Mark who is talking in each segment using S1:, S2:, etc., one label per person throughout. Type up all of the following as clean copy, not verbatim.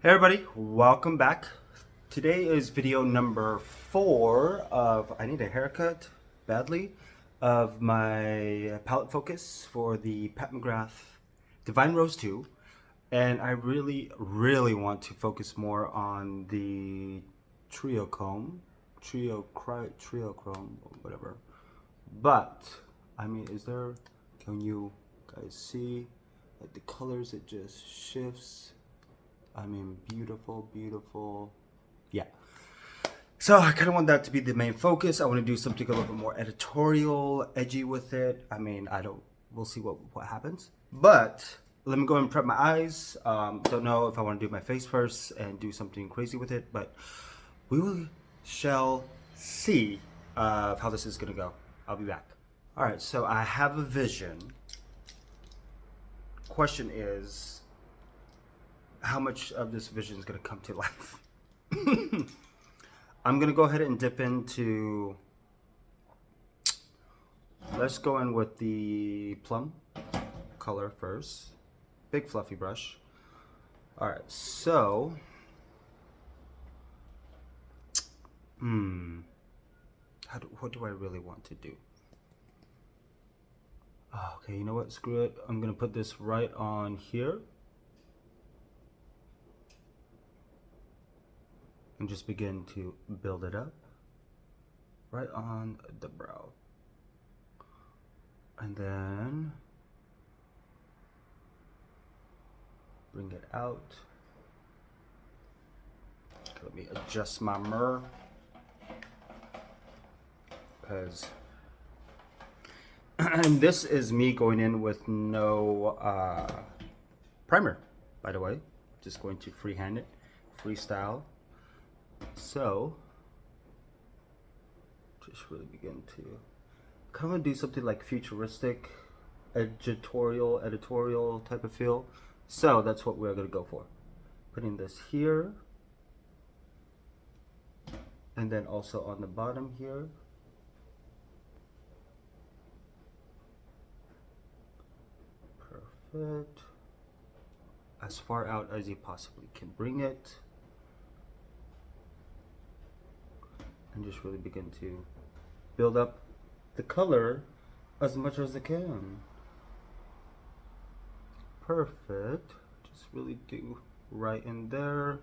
S1: Hey everybody, welcome back. Today is video number 4 of I need a haircut badly of my palette focus for the Pat McGrath Divine Rose 2, and I really want to focus more on the trio chrome, trio chrome, whatever. But I mean, can you guys see like the colors? It just shifts. I mean, beautiful. Yeah. So I kind of want that to be the main focus. I want to do something a little bit more editorial, edgy with it. I mean, we'll see what happens. But let me go and prep my eyes. Don't know if I want to do my face first and do something crazy with it, but shall see how this is going to go. I'll be back. All right, so I have a vision. Question is, how much of this vision is going to come to life? I'm going to go ahead and dip into, let's go in with the plum color first. Big fluffy brush. All right, so, what do I really want to do? Oh, okay, you know what, screw it. I'm going to put this right on here. And just begin to build it up right on the brow. And then bring it out. Let me adjust my mirror, because and this is me going in with no primer, by the way. Just going to freehand it, freestyle. So just really begin to kind of do something like futuristic, editorial type of feel. So that's what we're going to go for. Putting this here, and then also on the bottom here. Perfect. As far out as you possibly can bring it. And just really begin to build up the color as much as I can. Perfect. Just really do right in there.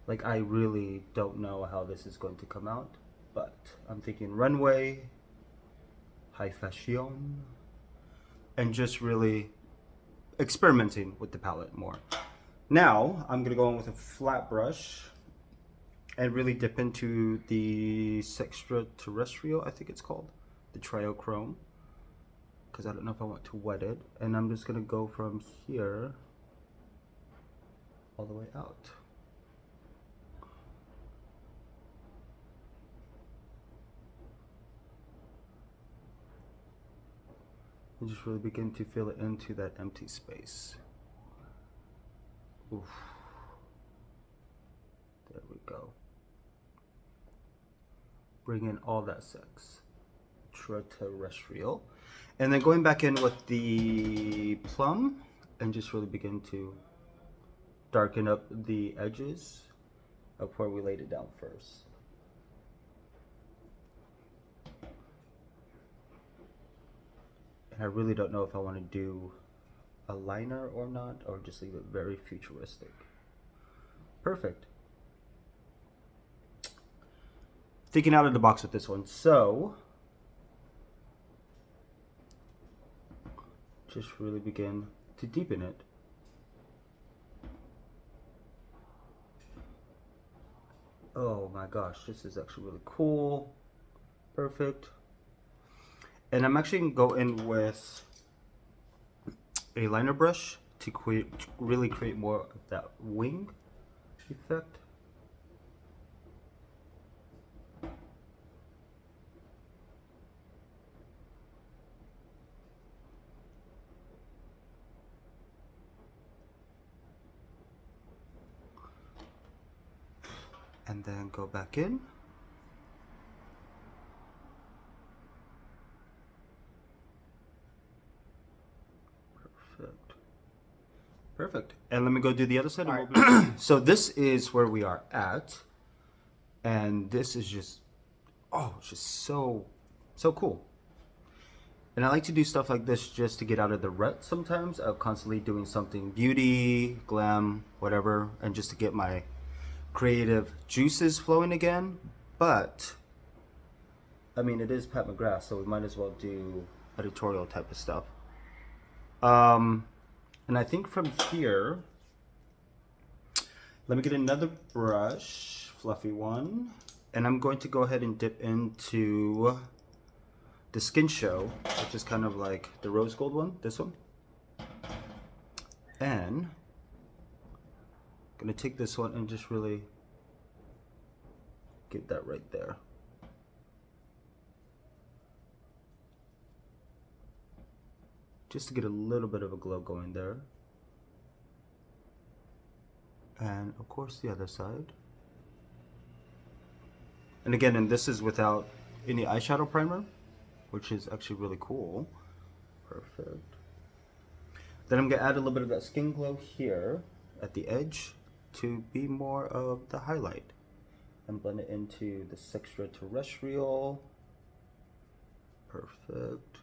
S1: Like, I really don't know how this is going to come out, but I'm thinking runway, high fashion, and just really experimenting with the palette more. Now I'm gonna go in with a flat brush and really dip into the extraterrestrial, I think it's called, the triochrome, because I don't know if I want to wet it. And I'm just gonna go from here all the way out. And just really begin to fill it into that empty space. Oof. There we go. Bring in all that sex. Extraterrestrial. And then going back in with the plum and just really begin to darken up the edges of where we laid it down first. And I really don't know if I want to do a liner or not, or just leave it very futuristic. Perfect. Thinking out of the box with this one. So just really begin to deepen it. Oh my gosh, this is actually really cool. Perfect. And I'm actually going to go in with a liner brush to really create more of that wing effect. And then go back in. Perfect. Perfect. And let me go do the other side.
S2: All
S1: So this is where we are at. And this is just, oh, it's just so cool. And I like to do stuff like this just to get out of the rut sometimes of constantly doing something beauty, glam, whatever, and just to get my creative juices flowing again. But, I mean, it is Pat McGrath, so we might as well do editorial type of stuff. And I think from here, let me get another brush, fluffy one, and I'm going to go ahead and dip into the Skin Show, which is kind of like the rose gold one, this one. And I'm gonna take this one and just really get that right there. Just to get a little bit of a glow going there. And of course the other side. And again, and this is without any eyeshadow primer, which is actually really cool. Perfect. Then I'm gonna add a little bit of that skin glow here at the edge to be more of the highlight. And blend it into this extraterrestrial. Perfect.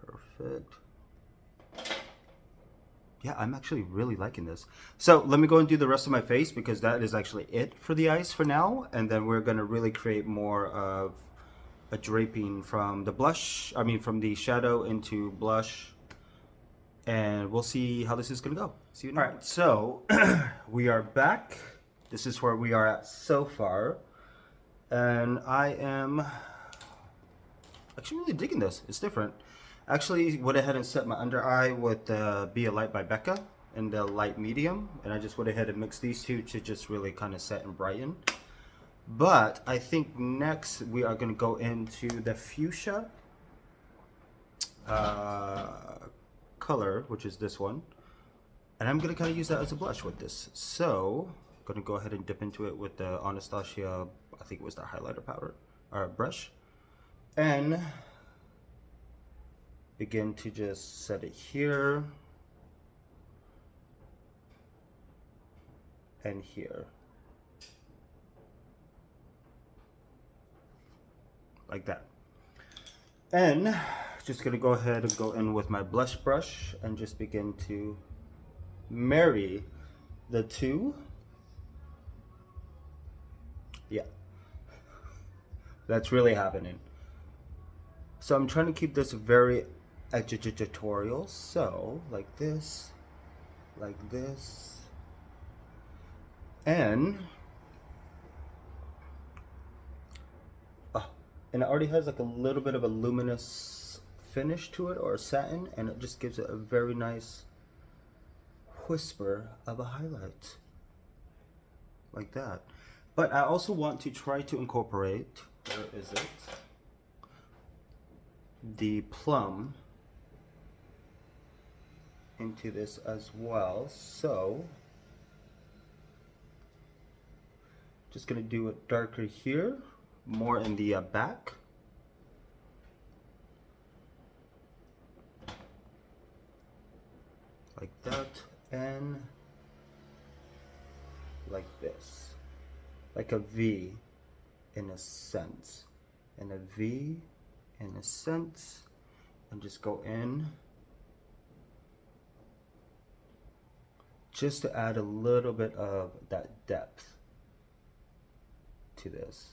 S1: Perfect. Yeah, I'm actually really liking this. So let me go and do the rest of my face because that is actually it for the eyes for now. And then we're gonna really create more of a draping from the blush, from the shadow into blush. And we'll see how this is gonna go. See you now. All right, so we are back. This is where we are at so far. And I am actually really digging this. It's different. Actually went ahead and set my under eye with Be a Light by Becca in the light medium. And I just went ahead and mixed these two to just really kind of set and brighten. But I think next we are going to go into the fuchsia color, which is this one. And I'm going to kind of use that as a blush with this. So I'm going to go ahead and dip into it with the Anastasia, I think it was the highlighter powder, or brush. And begin to just set it here and here. Like that. And just gonna go ahead and go in with my blush brush and just begin to marry the two. Yeah, that's really happening. So I'm trying to keep this very editorial. So like this, and it already has like a little bit of a luminous finish to it, or a satin, and it just gives it a very nice whisper of a highlight like that. But I also want to try to incorporate, where is it, the plum into this as well. So just gonna do it darker here, more in the back. Like that, and like this. Like a V in a sense. And a V in a sense. And just go in. Just to add a little bit of that depth to this.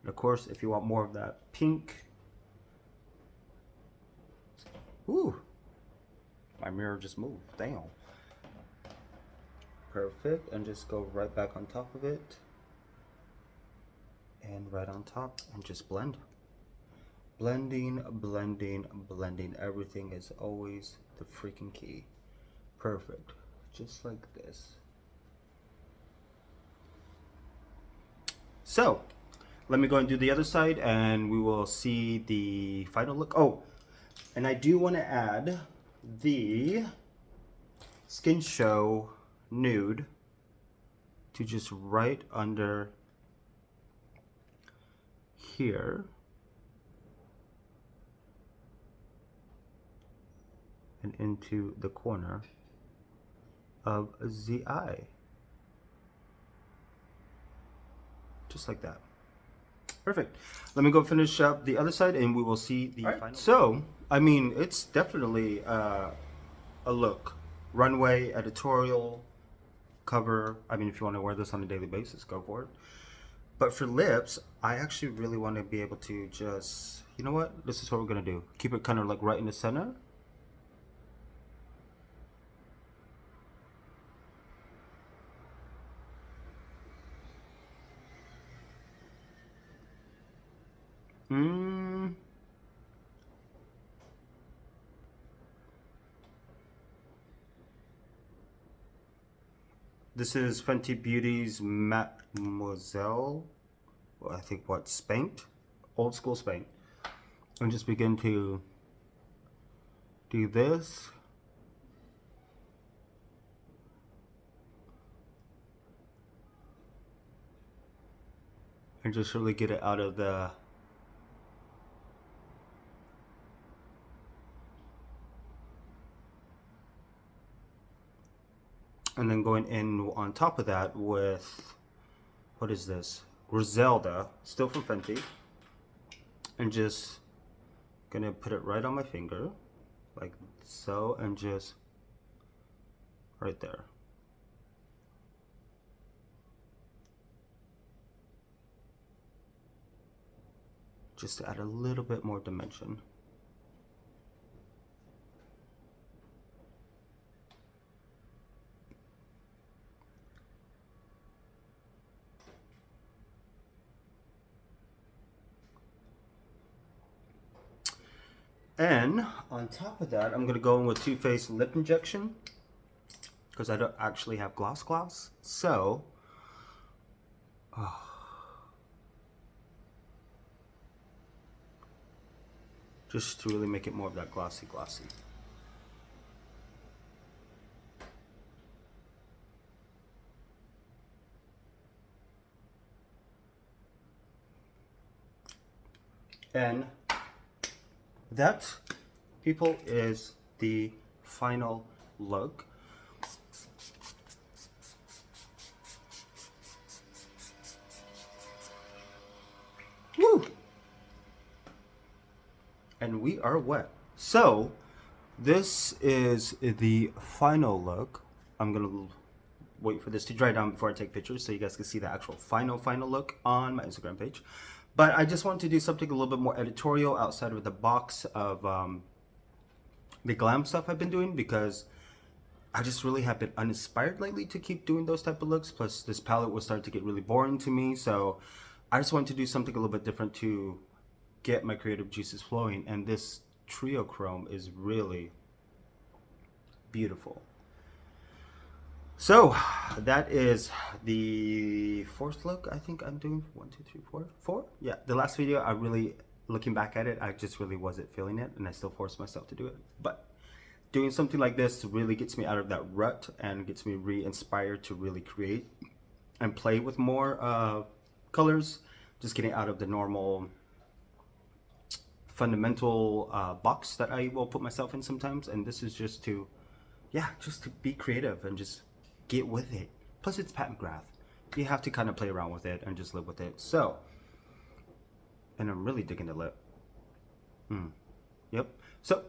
S1: And of course, if you want more of that pink. Ooh, my mirror just moved, damn. Perfect, and just go right back on top of it. And right on top, and just blend. Blending, blending, blending. Everything is always the freaking key. Perfect, just like this. So, let me go and do the other side, and we will see the final look. Oh, and I do want to add the Skin Show Nude to just right under here. and into the corner of the eye. Just like that. Perfect. Let me go finish up the other side and we will see the final. So, I mean, it's definitely a look. Runway, editorial, cover. I mean, if you want to wear this on a daily basis, go for it. But for lips, I actually really want to be able to just, you know what? This is what we're going to do. Keep it kind of like right in the center. This is Fenty Beauty's Mademoiselle, well, I think what, Spanked? Old school Spanked. And just begin to do this. And just really get it out of the and then going in on top of that with, what is this? Griselda, still from Fenty. And just gonna put it right on my finger, like so, and just right there. Just to add a little bit more dimension. And on top of that, I'm going to go in with Too Faced Lip Injection because I don't actually have gloss. So, just to really make it more of that glossy. And that, people, is the final look. Woo! And we are wet. So this is the final look. I'm gonna wait for this to dry down before I take pictures so you guys can see the actual final look on my Instagram page. But I just want to do something a little bit more editorial outside of the box of the glam stuff I've been doing, because I just really have been uninspired lately to keep doing those type of looks. Plus this palette was starting to get really boring to me. So I just wanted to do something a little bit different to get my creative juices flowing. And this trio chrome is really beautiful. So that is the fourth look I think I'm doing. 1, 2, 3, 4. Yeah, the last video, I really, looking back at it, I just really wasn't feeling it, and I still forced myself to do it. But doing something like this really gets me out of that rut and gets me re-inspired to really create and play with more colors. Just getting out of the normal fundamental box that I will put myself in sometimes. And this is just to, yeah, just to be creative and just get with it. Plus it's Pat McGrath. You have to kind of play around with it and just live with it. So, and I'm really digging the lip. Yep. So,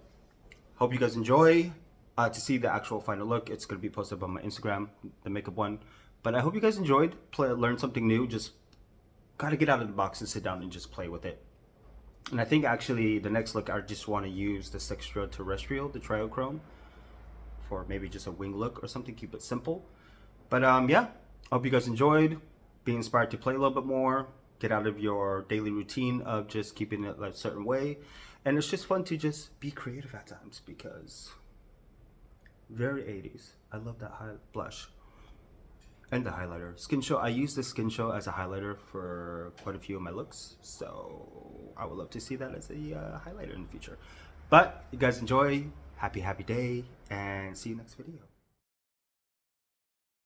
S1: hope you guys enjoy. To see the actual final look, it's going to be posted on my Instagram, the makeup one. But I hope you guys enjoyed, learn something new. Just got to get out of the box and sit down and just play with it. And I think actually the next look, I just want to use this extraterrestrial, the triochrome, for maybe just a wing look or something, keep it simple. But yeah, hope you guys enjoyed, be inspired to play a little bit more, get out of your daily routine of just keeping it a certain way. And it's just fun to just be creative at times, because very 80s. I love that blush and the highlighter. Skin Show, I use the Skin Show as a highlighter for quite a few of my looks, so I would love to see that as a highlighter in the future. But you guys enjoy, happy day, and see you next video.